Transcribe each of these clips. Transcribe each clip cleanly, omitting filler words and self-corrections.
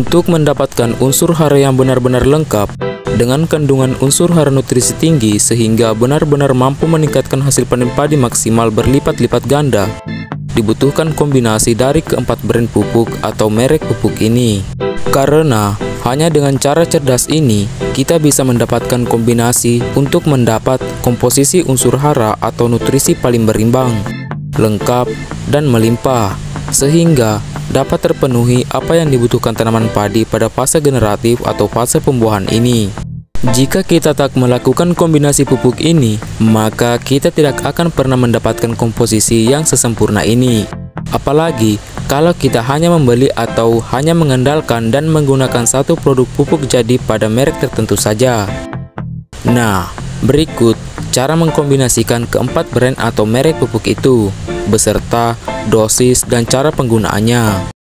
Untuk mendapatkan unsur hara yang benar-benar lengkap dengan kandungan unsur hara nutrisi tinggi sehingga benar-benar mampu meningkatkan hasil panen padi maksimal berlipat-lipat ganda, dibutuhkan kombinasi dari keempat brand pupuk atau merek pupuk ini. Karena hanya dengan cara cerdas ini, kita bisa mendapatkan kombinasi untuk mendapat komposisi unsur hara atau nutrisi paling berimbang, lengkap, dan melimpah, sehingga dapat terpenuhi apa yang dibutuhkan tanaman padi pada fase generatif atau fase pembuahan ini. Jika kita tak melakukan kombinasi pupuk ini, maka kita tidak akan pernah mendapatkan komposisi yang sesempurna ini. Apalagi kalau kita hanya membeli atau hanya mengandalkan dan menggunakan satu produk pupuk jadi pada merek tertentu saja. Nah, berikut cara mengkombinasikan keempat brand atau merek pupuk itu, beserta dosis dan cara penggunaannya.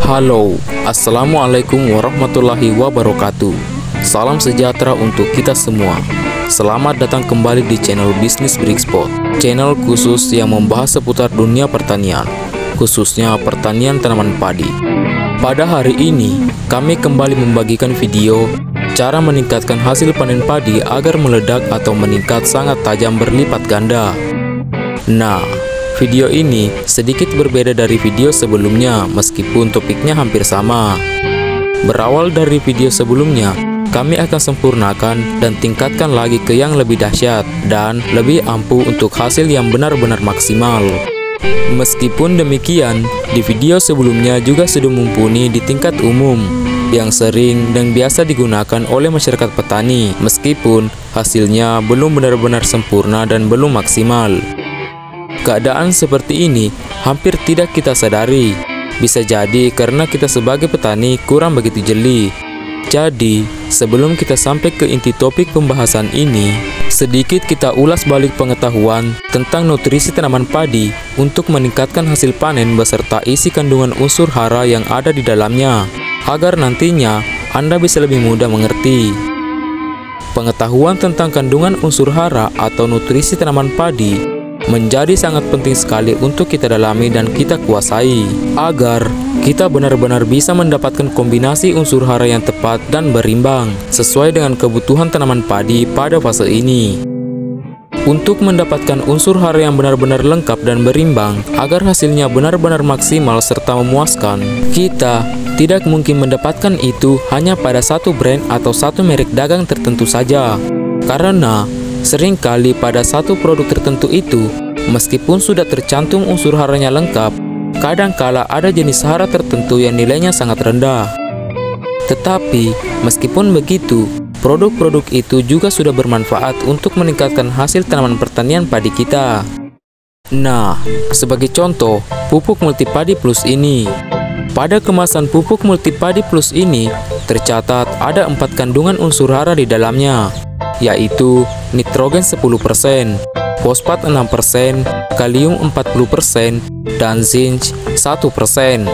Halo, assalamualaikum warahmatullahi wabarakatuh. Salam sejahtera untuk kita semua. Selamat datang kembali di channel Bisnis Brickspot, channel khusus yang membahas seputar dunia pertanian, khususnya pertanian tanaman padi. Pada hari ini, kami kembali membagikan video cara meningkatkan hasil panen padi agar meledak atau meningkat sangat tajam berlipat ganda. Nah, video ini sedikit berbeda dari video sebelumnya meskipun topiknya hampir sama. Berawal dari video sebelumnya, kami akan sempurnakan dan tingkatkan lagi ke yang lebih dahsyat dan lebih ampuh untuk hasil yang benar-benar maksimal. Meskipun demikian, di video sebelumnya juga sudah mumpuni di tingkat umum yang sering dan biasa digunakan oleh masyarakat petani, meskipun hasilnya belum benar-benar sempurna dan belum maksimal. Keadaan seperti ini hampir tidak kita sadari. Bisa jadi karena kita sebagai petani kurang begitu jeli. Jadi, sebelum kita sampai ke inti topik pembahasan ini, sedikit kita ulas balik pengetahuan tentang nutrisi tanaman padi untuk meningkatkan hasil panen beserta isi kandungan unsur hara yang ada di dalamnya, agar nantinya Anda bisa lebih mudah mengerti. Pengetahuan tentang kandungan unsur hara atau nutrisi tanaman padi menjadi sangat penting sekali untuk kita dalami dan kita kuasai, agar kita benar-benar bisa mendapatkan kombinasi unsur hara yang tepat dan berimbang sesuai dengan kebutuhan tanaman padi pada fase ini. Untuk mendapatkan unsur hara yang benar-benar lengkap dan berimbang agar hasilnya benar-benar maksimal serta memuaskan, kita tidak mungkin mendapatkan itu hanya pada satu brand atau satu merek dagang tertentu saja. Karena seringkali pada satu produk tertentu itu, meskipun sudah tercantum unsur haranya lengkap, kadangkala ada jenis hara tertentu yang nilainya sangat rendah. Tetapi, meskipun begitu, produk-produk itu juga sudah bermanfaat untuk meningkatkan hasil tanaman pertanian padi kita. Nah, sebagai contoh, pupuk multipadi plus ini. Pada kemasan pupuk multipadi plus ini, tercatat ada 4 kandungan unsur hara di dalamnya, yaitu nitrogen 10%, fosfat 6%, kalium 40%, dan zinc 1%.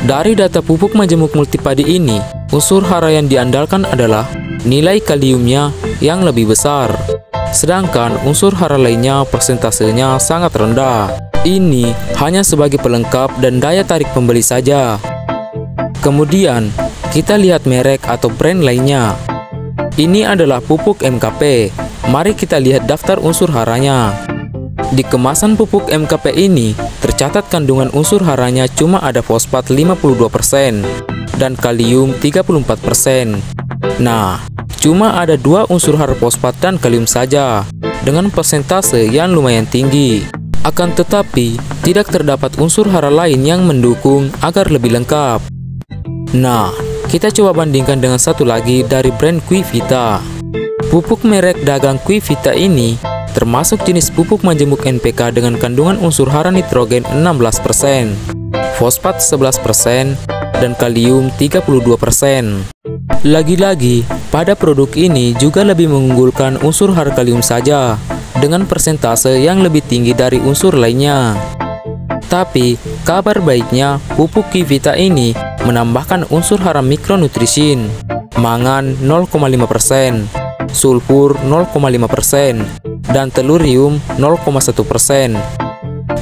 Dari data pupuk majemuk multipadi ini, unsur hara yang diandalkan adalah nilai kaliumnya yang lebih besar, sedangkan unsur hara lainnya persentasenya sangat rendah. Ini hanya sebagai pelengkap dan daya tarik pembeli saja. Kemudian, kita lihat merek atau brand lainnya. Ini adalah pupuk MKP. Mari kita lihat daftar unsur haranya. Di kemasan pupuk MKP ini, tercatat kandungan unsur haranya cuma ada fosfat 52% dan kalium 34%. Nah, cuma ada 2 unsur hara fosfat dan kalium saja, dengan persentase yang lumayan tinggi. Akan tetapi, tidak terdapat unsur hara lain yang mendukung agar lebih lengkap. Nah, kita coba bandingkan dengan satu lagi dari brand Quivita. Pupuk merek dagang Quivita ini termasuk jenis pupuk majemuk NPK dengan kandungan unsur hara nitrogen 16%, fosfat 11%, dan kalium 32%. Lagi-lagi, pada produk ini juga lebih mengunggulkan unsur hara kalium saja, dengan persentase yang lebih tinggi dari unsur lainnya. Tapi, kabar baiknya, pupuk Kivita ini menambahkan unsur hara mikronutrisin, mangan 0,5%, sulfur 0,5%, dan telurium 0,1%.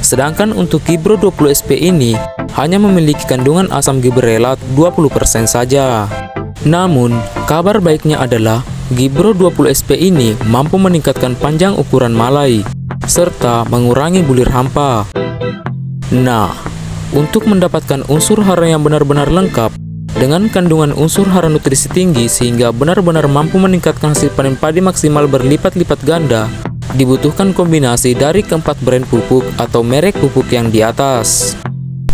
Sedangkan untuk Gibro 20 SP ini hanya memiliki kandungan asam gibrelat 20% saja. Namun, kabar baiknya adalah Gibro 20 SP ini mampu meningkatkan panjang ukuran malai serta mengurangi bulir hampa. Nah, untuk mendapatkan unsur hara yang benar-benar lengkap dengan kandungan unsur hara nutrisi tinggi sehingga benar-benar mampu meningkatkan hasil panen padi maksimal berlipat-lipat ganda, dibutuhkan kombinasi dari keempat brand pupuk atau merek pupuk yang di atas.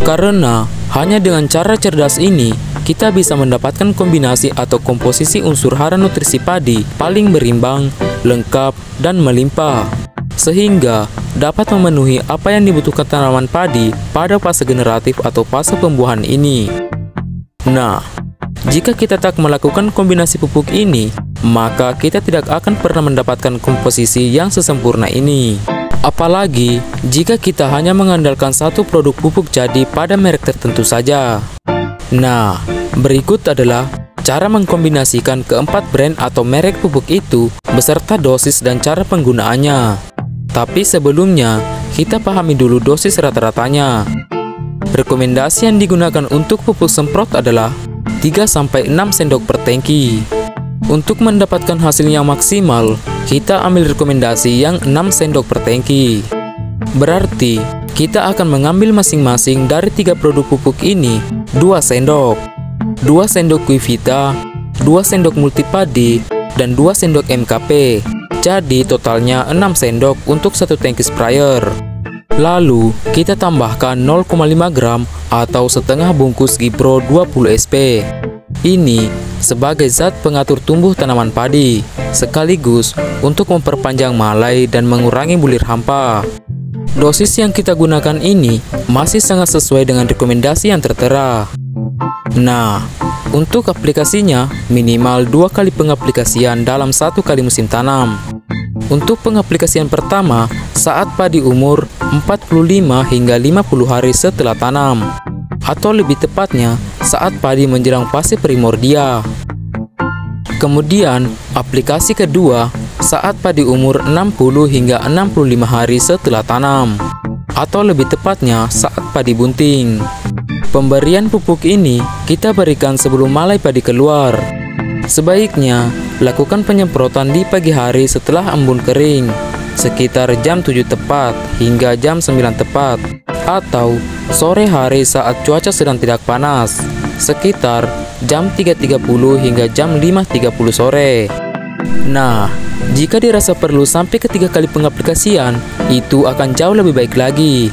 Karena hanya dengan cara cerdas ini, kita bisa mendapatkan kombinasi atau komposisi unsur hara nutrisi padi paling berimbang, lengkap, dan melimpah, sehingga dapat memenuhi apa yang dibutuhkan tanaman padi pada fase generatif atau fase pembuahan ini. Nah, jika kita tak melakukan kombinasi pupuk ini, maka kita tidak akan pernah mendapatkan komposisi yang sesempurna ini. Apalagi jika kita hanya mengandalkan satu produk pupuk jadi pada merek tertentu saja. Nah, berikut adalah cara mengkombinasikan keempat brand atau merek pupuk itu beserta dosis dan cara penggunaannya. Tapi sebelumnya, kita pahami dulu dosis rata-ratanya. Rekomendasi yang digunakan untuk pupuk semprot adalah 3-6 sendok per tangki. Untuk mendapatkan hasil yang maksimal, kita ambil rekomendasi yang 6 sendok per tangki. Berarti, kita akan mengambil masing-masing dari 3 produk pupuk ini 2 sendok. 2 sendok Kivita, 2 sendok multipadi, dan 2 sendok MKP. Jadi totalnya 6 sendok untuk satu tangki sprayer. Lalu kita tambahkan 0,5 gram atau setengah bungkus Gibro 20 SP. Ini sebagai zat pengatur tumbuh tanaman padi, sekaligus untuk memperpanjang malai dan mengurangi bulir hampa. Dosis yang kita gunakan ini masih sangat sesuai dengan rekomendasi yang tertera. Nah, untuk aplikasinya minimal 2 kali pengaplikasian dalam 1 kali musim tanam. Untuk pengaplikasian pertama saat padi umur 45 hingga 50 hari setelah tanam, atau lebih tepatnya saat padi menjelang fase primordia. Kemudian aplikasi kedua saat padi umur 60 hingga 65 hari setelah tanam, atau lebih tepatnya saat padi bunting. Pemberian pupuk ini kita berikan sebelum malai padi keluar. Sebaiknya lakukan penyemprotan di pagi hari setelah embun kering, sekitar jam 7 tepat hingga jam 9 tepat, atau sore hari saat cuaca sedang tidak panas, sekitar jam 3.30 hingga jam 5.30 sore. Nah, jika dirasa perlu sampai ke 3 kali pengaplikasian, itu akan jauh lebih baik lagi.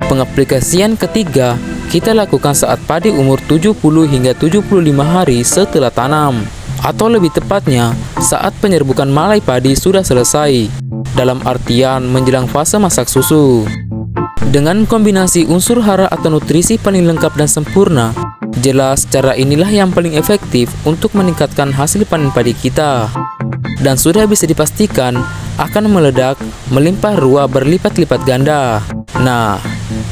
Pengaplikasian ketiga kita lakukan saat padi umur 70 hingga 75 hari setelah tanam, atau lebih tepatnya saat penyerbukan malai padi sudah selesai, dalam artian menjelang fase masak susu. Dengan kombinasi unsur hara atau nutrisi paling lengkap dan sempurna, jelas cara inilah yang paling efektif untuk meningkatkan hasil panen padi kita, dan sudah bisa dipastikan akan meledak, melimpah ruah berlipat-lipat ganda. Nah,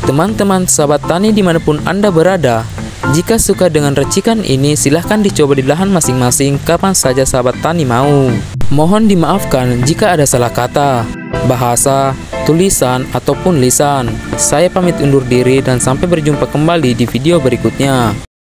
teman-teman sahabat tani dimanapun Anda berada, jika suka dengan racikan ini, silahkan dicoba di lahan masing-masing kapan saja sahabat tani mau. Mohon dimaafkan jika ada salah kata, bahasa, tulisan, ataupun lisan. Saya pamit undur diri dan sampai berjumpa kembali di video berikutnya.